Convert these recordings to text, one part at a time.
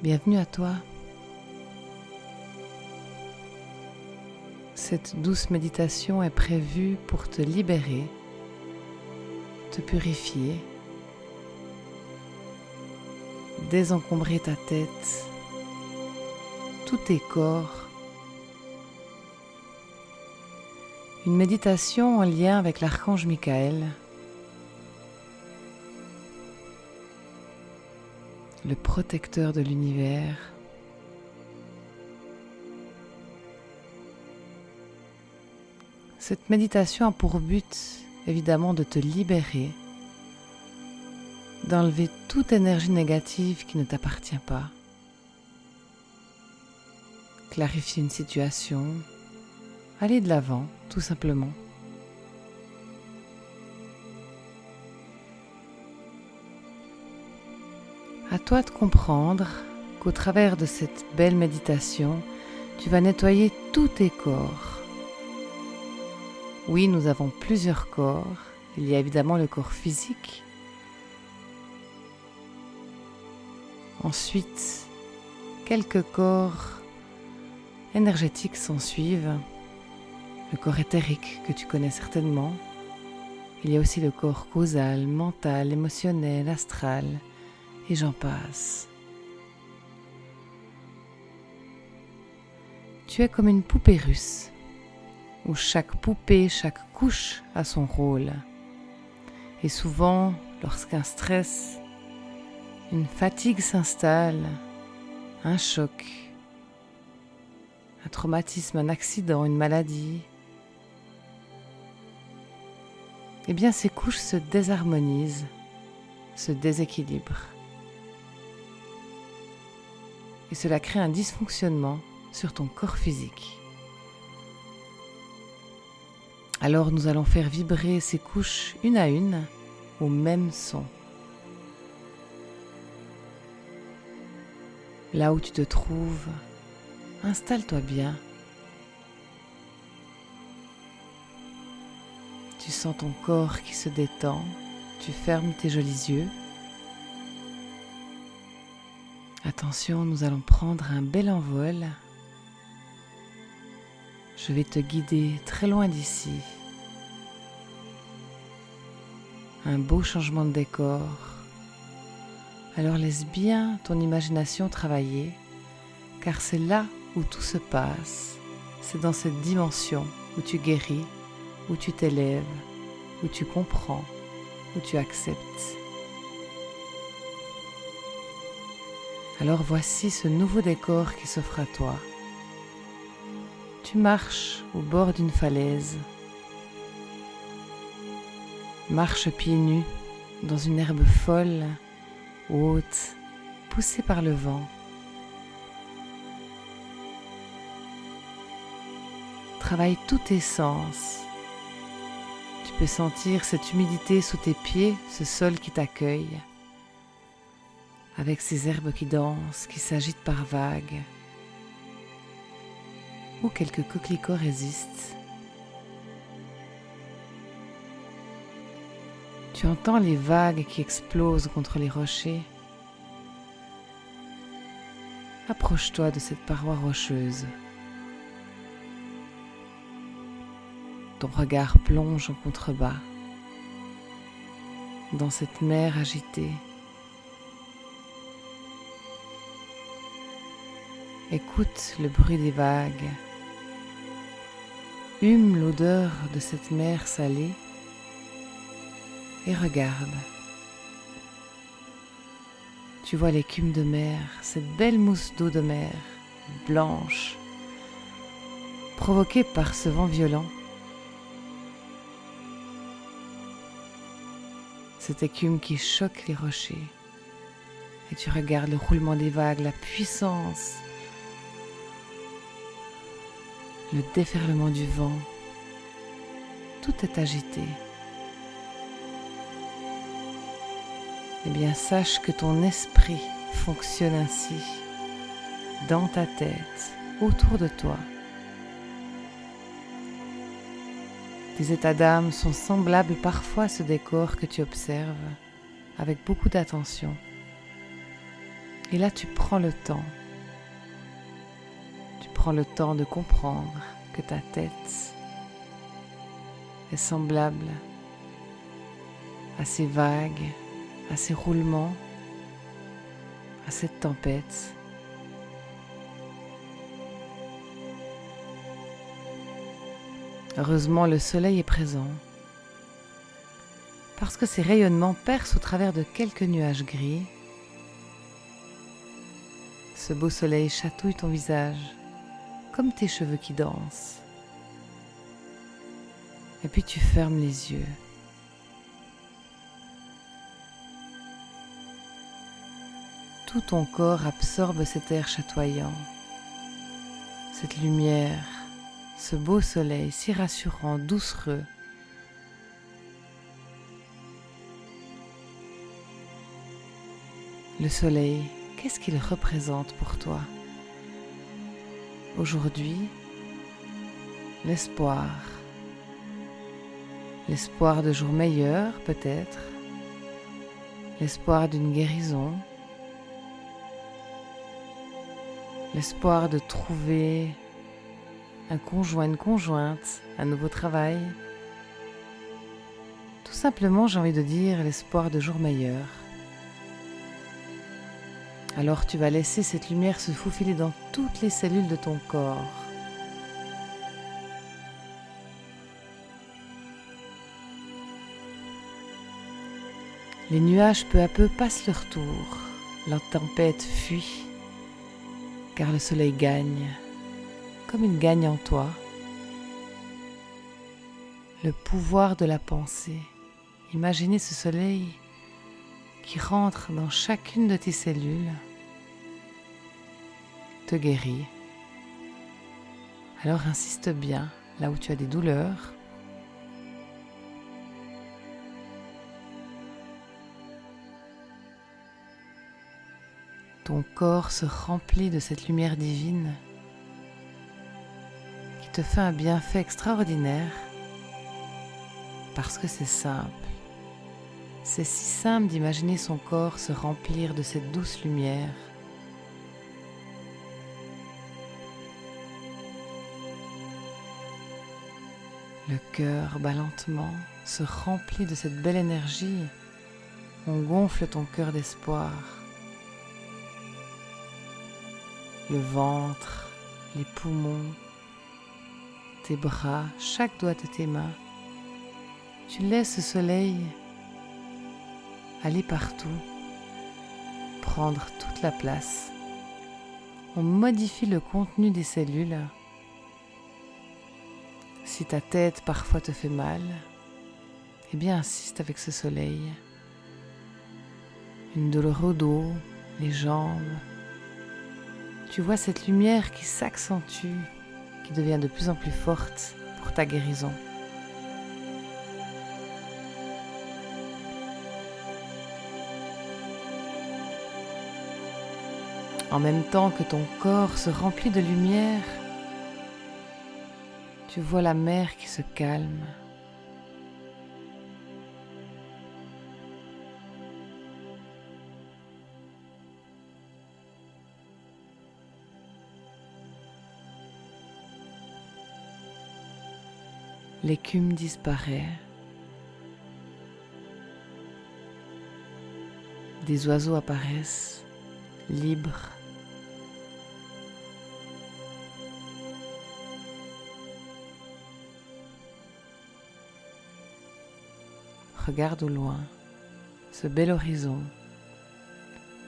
Bienvenue à toi. Cette douce méditation est prévue pour te libérer, te purifier, désencombrer ta tête, tous tes corps. Une méditation en lien avec l'archange Michael, le protecteur de l'univers. Cette méditation a pour but, évidemment, de te libérer, d'enlever toute énergie négative qui ne t'appartient pas, clarifier une situation, aller de l'avant, tout simplement. À toi de comprendre qu'au travers de cette belle méditation, tu vas nettoyer tous tes corps. Oui, nous avons plusieurs corps. Il y a évidemment le corps physique. Ensuite, quelques corps énergétiques s'en suivent. Le corps éthérique que tu connais certainement. Il y a aussi le corps causal, mental, émotionnel, astral, et j'en passe. Tu es comme une poupée russe, où chaque poupée, chaque couche a son rôle. Et souvent, lorsqu'un stress, une fatigue s'installe, un choc, un traumatisme, un accident, une maladie, eh bien ces couches se désharmonisent, se déséquilibrent. Et cela crée un dysfonctionnement sur ton corps physique. Alors nous allons faire vibrer ces couches une à une au même son. Là où tu te trouves, installe-toi bien. Tu sens ton corps qui se détend, tu fermes tes jolis yeux. Attention, nous allons prendre un bel envol. Je vais te guider très loin d'ici. Un beau changement de décor. Alors laisse bien ton imagination travailler, car c'est là où tout se passe. C'est dans cette dimension où tu guéris, où tu t'élèves, où tu comprends, où tu acceptes. Alors voici ce nouveau décor qui s'offre à toi. Tu marches au bord d'une falaise. Marche pieds nus dans une herbe folle, haute, poussée par le vent. Travaille tous tes sens. Tu peux sentir cette humidité sous tes pieds, ce sol qui t'accueille, avec ces herbes qui dansent, qui s'agitent par vagues, où quelques coquelicots résistent. Tu entends les vagues qui explosent contre les rochers. Approche-toi de cette paroi rocheuse. Ton regard plonge en contrebas, dans cette mer agitée. Écoute le bruit des vagues. Hume l'odeur de cette mer salée et regarde. Tu vois l'écume de mer, cette belle mousse d'eau de mer, blanche, provoquée par ce vent violent. Cette écume qui choque les rochers. Et tu regardes le roulement des vagues, la puissance, le déferlement du vent. Tout est agité. Eh bien, sache que ton esprit fonctionne ainsi, dans ta tête, autour de toi. Tes états d'âme sont semblables parfois à ce décor que tu observes avec beaucoup d'attention. Et là, tu prends le temps. Tu prends le temps de comprendre que ta tête est semblable à ces vagues, à ces roulements, à cette tempête. Heureusement, le soleil est présent parce que ses rayonnements percent au travers de quelques nuages gris. Ce beau soleil chatouille ton visage comme tes cheveux qui dansent. Et puis tu fermes les yeux. Tout ton corps absorbe cet air chatoyant, cette lumière, ce beau soleil si rassurant, doucereux. Le soleil, qu'est-ce qu'il représente pour toi? Aujourd'hui, l'espoir. L'espoir de jours meilleurs, peut-être. L'espoir d'une guérison. L'espoir de trouver un conjoint, une conjointe, un nouveau travail. Tout simplement, j'ai envie de dire l'espoir de jours meilleurs. Alors tu vas laisser cette lumière se faufiler dans toutes les cellules de ton corps. Les nuages peu à peu passent leur tour. La tempête fuit, car le soleil gagne, comme il gagne en toi. Le pouvoir de la pensée. Imaginez ce soleil qui rentre dans chacune de tes cellules, te guérit. Alors insiste bien là où tu as des douleurs. Ton corps se remplit de cette lumière divine qui te fait un bienfait extraordinaire parce que c'est simple. C'est si simple d'imaginer son corps se remplir de cette douce lumière. Le cœur bat lentement, se remplit de cette belle énergie. On gonfle ton cœur d'espoir. Le ventre, les poumons, tes bras, chaque doigt de tes mains. Tu laisses ce soleil aller partout, prendre toute la place. On modifie le contenu des cellules. Si ta tête parfois te fait mal, eh bien insiste avec ce soleil. Une douleur au dos, les jambes. Tu vois cette lumière qui s'accentue, qui devient de plus en plus forte pour ta guérison. En même temps que ton corps se remplit de lumière, tu vois la mer qui se calme. L'écume disparaît. Des oiseaux apparaissent, libres. Regarde au loin ce bel horizon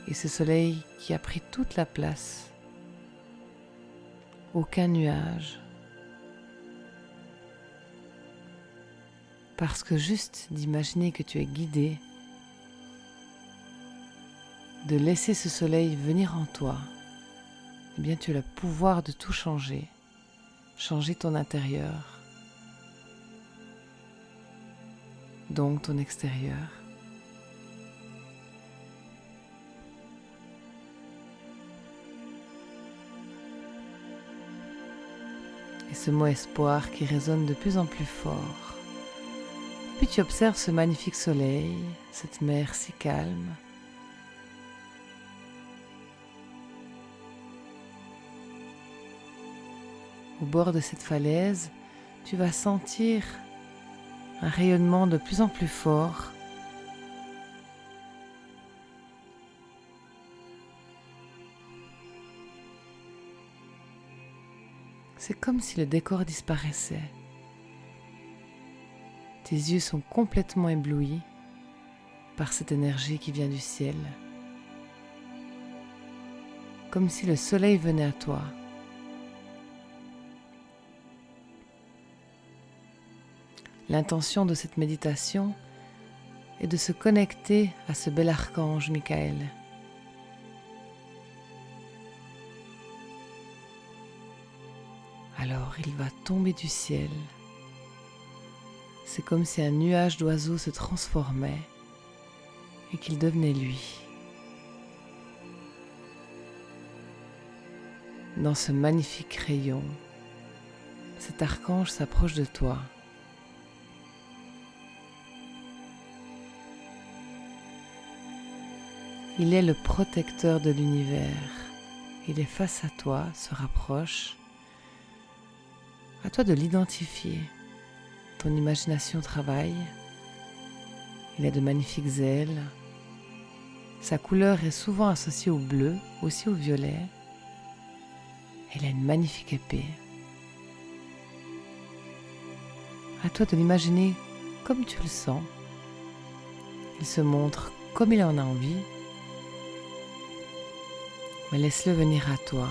et ce soleil qui a pris toute la place. Aucun nuage. Parce que juste d'imaginer que tu es guidé, de laisser ce soleil venir en toi, eh bien tu as le pouvoir de tout changer, changer ton intérieur, donc ton extérieur. Et ce mot espoir qui résonne de plus en plus fort. Puis tu observes ce magnifique soleil, cette mer si calme. au bord de cette falaise, tu vas sentir un rayonnement de plus en plus fort. C'est comme si le décor disparaissait. Tes yeux sont complètement éblouis par cette énergie qui vient du ciel. Comme si le soleil venait à toi. L'intention de cette méditation est de se connecter à ce bel archange Michael. Alors il va tomber du ciel. C'est comme si un nuage d'oiseaux se transformait et qu'il devenait lui. Dans ce magnifique rayon, cet archange s'approche de toi. Il est le protecteur de l'univers. Il est face à toi, se rapproche. À toi de l'identifier. Ton imagination travaille. Il a de magnifiques ailes. Sa couleur est souvent associée au bleu, aussi au violet. Il a une magnifique épée. À toi de l'imaginer comme tu le sens. Il se montre comme il en a envie. Mais laisse-le venir à toi.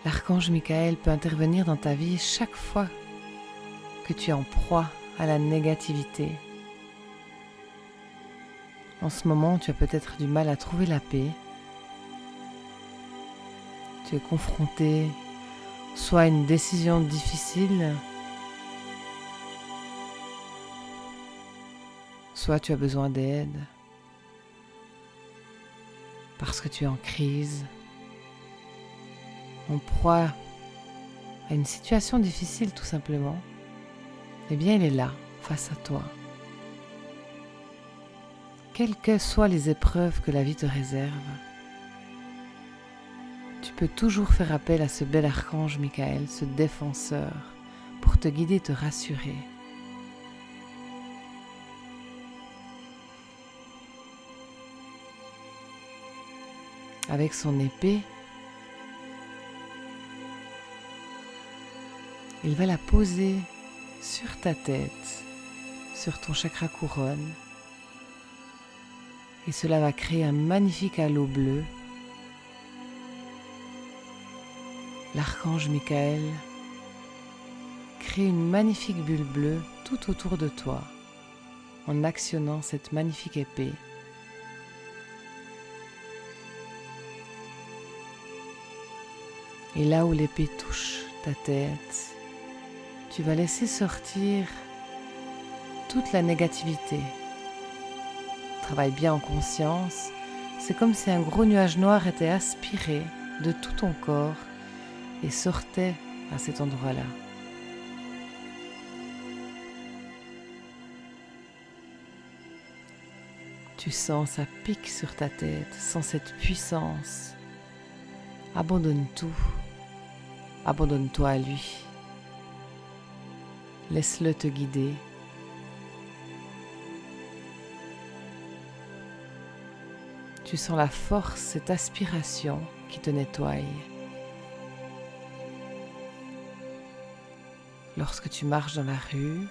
L'archange Michael peut intervenir dans ta vie chaque fois que tu es en proie à la négativité. En ce moment, tu as peut-être du mal à trouver la paix. Tu es confronté soit à une décision difficile, soit tu as besoin d'aide parce que tu es en crise, en proie à une situation difficile tout simplement. Eh bien, il est là, face à toi. Quelles que soient les épreuves que la vie te réserve, tu peux toujours faire appel à ce bel archange Michael, ce défenseur, pour te guider et te rassurer. Avec son épée, il va la poser sur ta tête, sur ton chakra couronne, et cela va créer un magnifique halo bleu. L'archange Michael crée une magnifique bulle bleue tout autour de toi en actionnant cette magnifique épée. Et là où l'épée touche ta tête, tu vas laisser sortir toute la négativité. Travaille bien en conscience. C'est comme si un gros nuage noir était aspiré de tout ton corps et sortait à cet endroit-là. Tu sens ça pique sur ta tête, sens cette puissance. Abandonne tout. Abandonne-toi à lui. Laisse-le te guider. Tu sens la force, cette aspiration qui te nettoie. Lorsque tu marches dans la rue,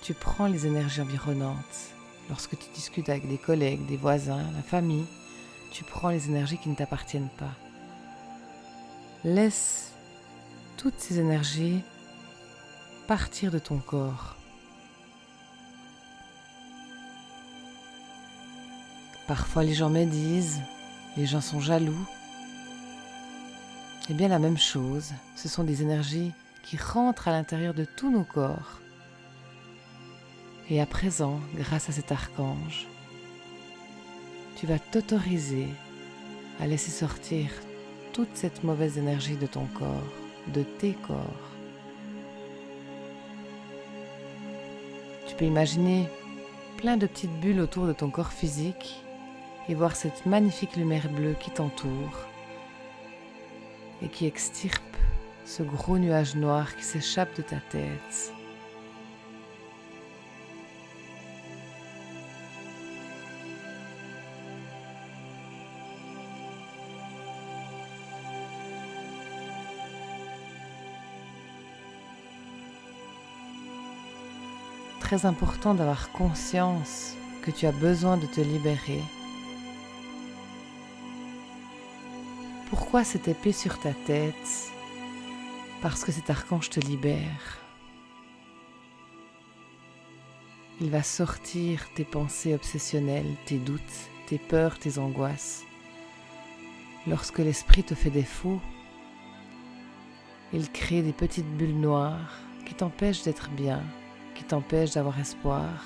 tu prends les énergies environnantes. Lorsque tu discutes avec des collègues, des voisins, la famille, tu prends les énergies qui ne t'appartiennent pas. Laisse toutes ces énergies partir de ton corps. Parfois les gens médisent, les gens sont jaloux. Eh bien la même chose, ce sont des énergies qui rentrent à l'intérieur de tous nos corps. Et à présent, grâce à cet archange, tu vas t'autoriser à laisser sortir toute cette mauvaise énergie de ton corps, de tes corps. Tu peux imaginer plein de petites bulles autour de ton corps physique et voir cette magnifique lumière bleue qui t'entoure et qui extirpe ce gros nuage noir qui s'échappe de ta tête. Très important d'avoir conscience que tu as besoin de te libérer. Pourquoi cette épée sur ta tête? Parce que cet archange te libère. Il va sortir tes pensées obsessionnelles, tes doutes, tes peurs, tes angoisses. Lorsque l'esprit te fait défaut, il crée des petites bulles noires qui t'empêchent d'être bien, qui t'empêchent d'avoir espoir.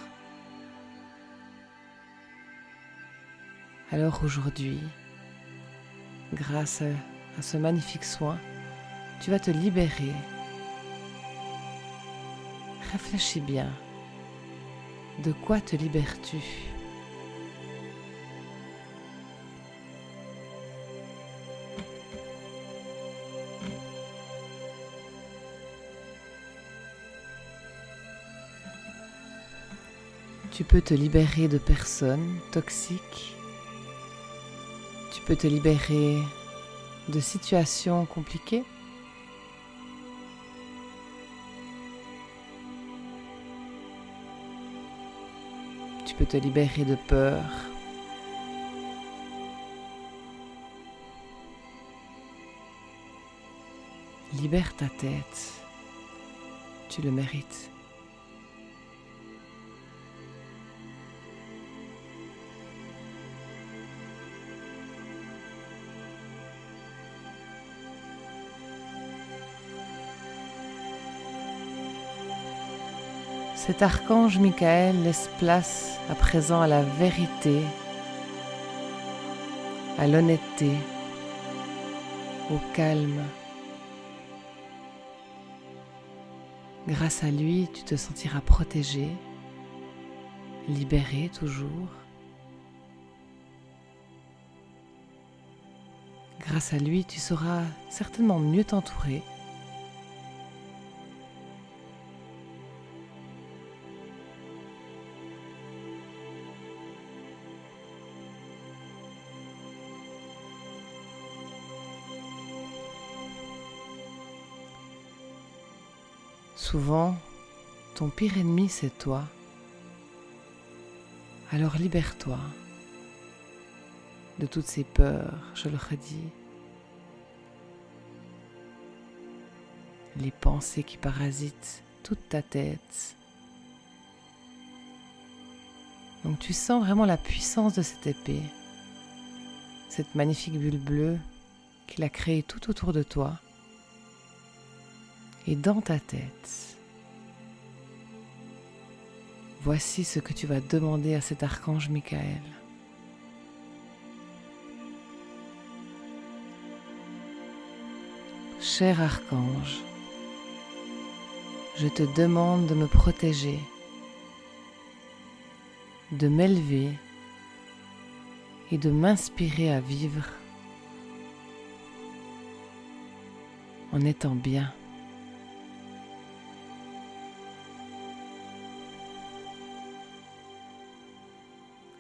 Alors aujourd'hui, grâce à ce magnifique soin, tu vas te libérer. Réfléchis bien. De quoi te libères-tu? Tu peux te libérer de personnes toxiques. Tu peux te libérer de situations compliquées. Tu peux te libérer de peur. Libère ta tête. Tu le mérites. Cet archange Michael laisse place à présent à la vérité, à l'honnêteté, au calme. Grâce à lui, tu te sentiras protégé, libéré toujours. Grâce à lui, tu sauras certainement mieux t'entourer. Souvent, ton pire ennemi, c'est toi. Alors libère-toi de toutes ces peurs, je le redis. Les pensées qui parasitent toute ta tête. Donc tu sens vraiment la puissance de cette épée, cette magnifique bulle bleue qu'il a créée tout autour de toi et dans ta tête. Voici ce que tu vas demander à cet archange Michael. Cher archange, je te demande de me protéger, de m'élever et de m'inspirer à vivre en étant bien.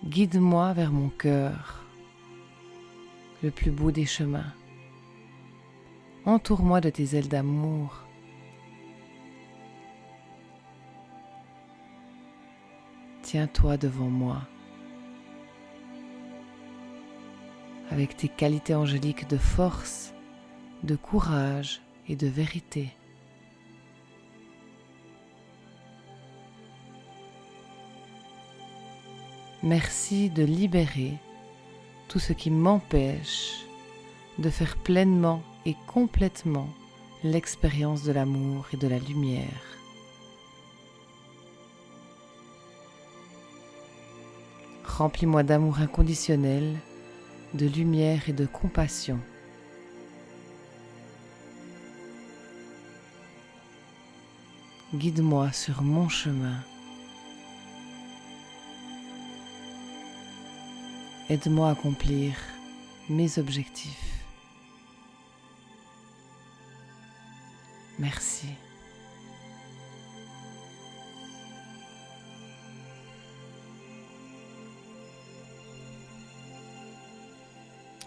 Guide-moi vers mon cœur, le plus beau des chemins. Entoure-moi de tes ailes d'amour. Tiens-toi devant moi, avec tes qualités angéliques de force, de courage et de vérité. Merci de libérer tout ce qui m'empêche de faire pleinement et complètement l'expérience de l'amour et de la lumière. Remplis-moi d'amour inconditionnel, de lumière et de compassion. Guide-moi sur mon chemin. Aide-moi à accomplir mes objectifs. Merci.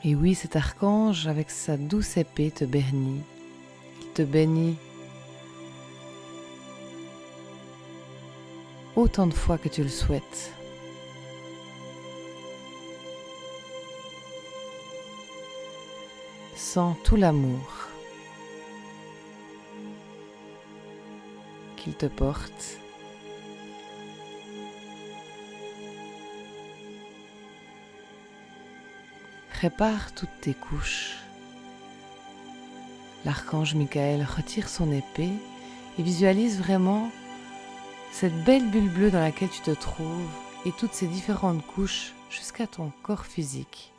Et oui, cet archange, avec sa douce épée, te bénit. Il te bénit autant de fois que tu le souhaites. Sens tout l'amour qu'il te porte. Répare toutes tes couches. L'archange Michael retire son épée et visualise vraiment cette belle bulle bleue dans laquelle tu te trouves et toutes ces différentes couches jusqu'à ton corps physique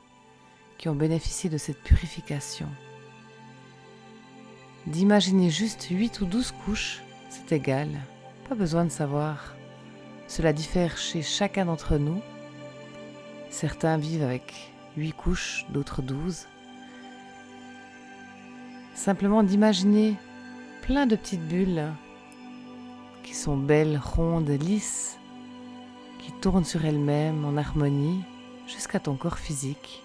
qui ont bénéficié de cette purification. D'imaginer juste 8 ou 12 couches, c'est égal, pas besoin de savoir. Cela diffère chez chacun d'entre nous. Certains vivent avec 8 couches, d'autres 12. Simplement d'imaginer plein de petites bulles qui sont belles, rondes, lisses, qui tournent sur elles-mêmes en harmonie jusqu'à ton corps physique.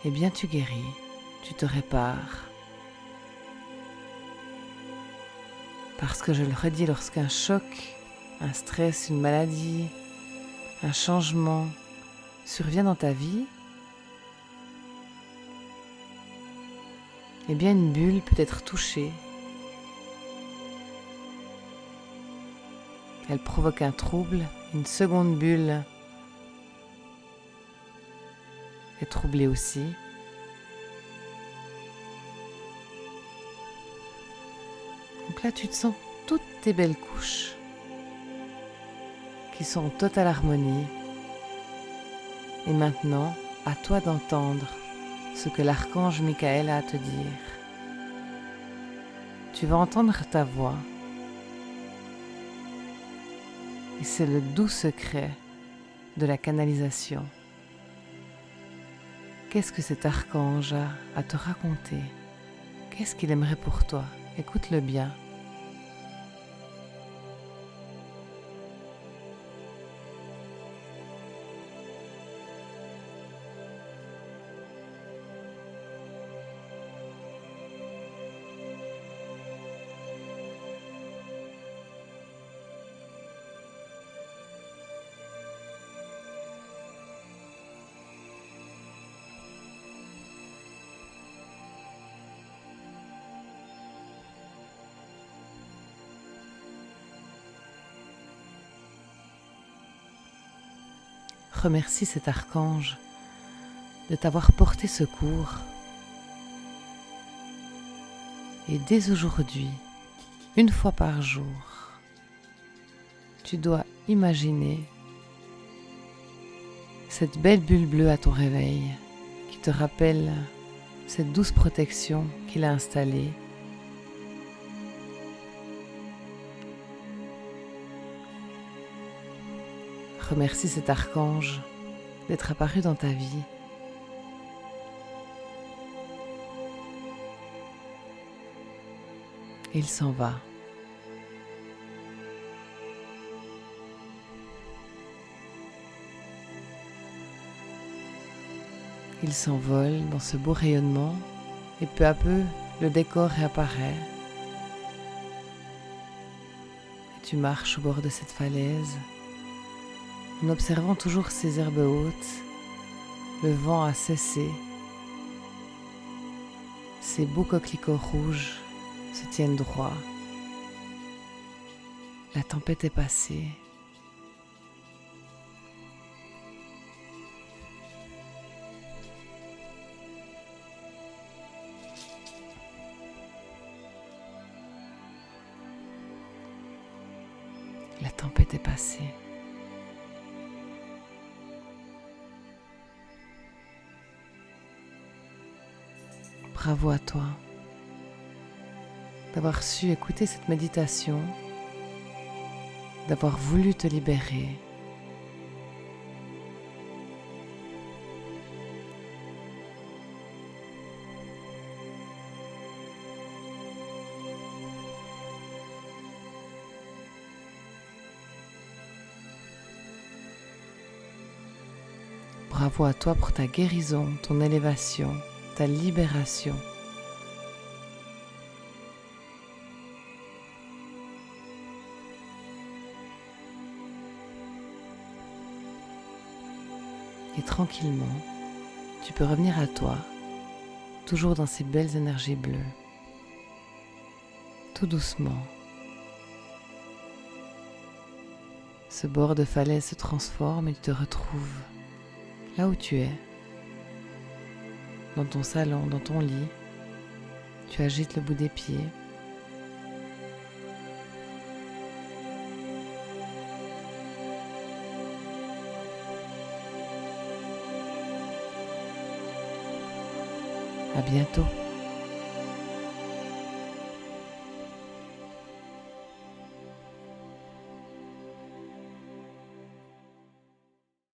Eh bien, tu guéris, tu te répares. Parce que je le redis, lorsqu'un choc, un stress, une maladie, un changement survient dans ta vie, eh bien une bulle peut être touchée. Elle provoque un trouble, une seconde bulle est troublée aussi. Donc là, tu te sens toutes tes belles couches qui sont en totale harmonie. Et maintenant, à toi d'entendre ce que l'archange Michael a à te dire. Tu vas entendre ta voix. Et c'est le doux secret de la canalisation. Qu'est-ce que cet archange a à te raconter? Qu'est-ce qu'il aimerait pour toi? Écoute-le bien. Remercie cet archange de t'avoir porté secours. Et dès aujourd'hui, une fois par jour, tu dois imaginer cette belle bulle bleue à ton réveil qui te rappelle cette douce protection qu'il a installée. Remercie cet archange d'être apparu dans ta vie. Et il s'en va. Il s'envole dans ce beau rayonnement et peu à peu le décor réapparaît. Et tu marches au bord de cette falaise en observant toujours ces herbes hautes. Le vent a cessé. Ces beaux coquelicots rouges se tiennent droit. La tempête est passée. La tempête est passée. Bravo à toi d'avoir su écouter cette méditation, d'avoir voulu te libérer. Bravo à toi pour ta guérison, ton élévation, ta libération. Et tranquillement, tu peux revenir à toi, toujours dans ces belles énergies bleues, tout doucement. Ce bord de falaise se transforme et tu te retrouves là où tu es, dans ton salon, dans ton lit. Tu agites le bout des pieds. À bientôt.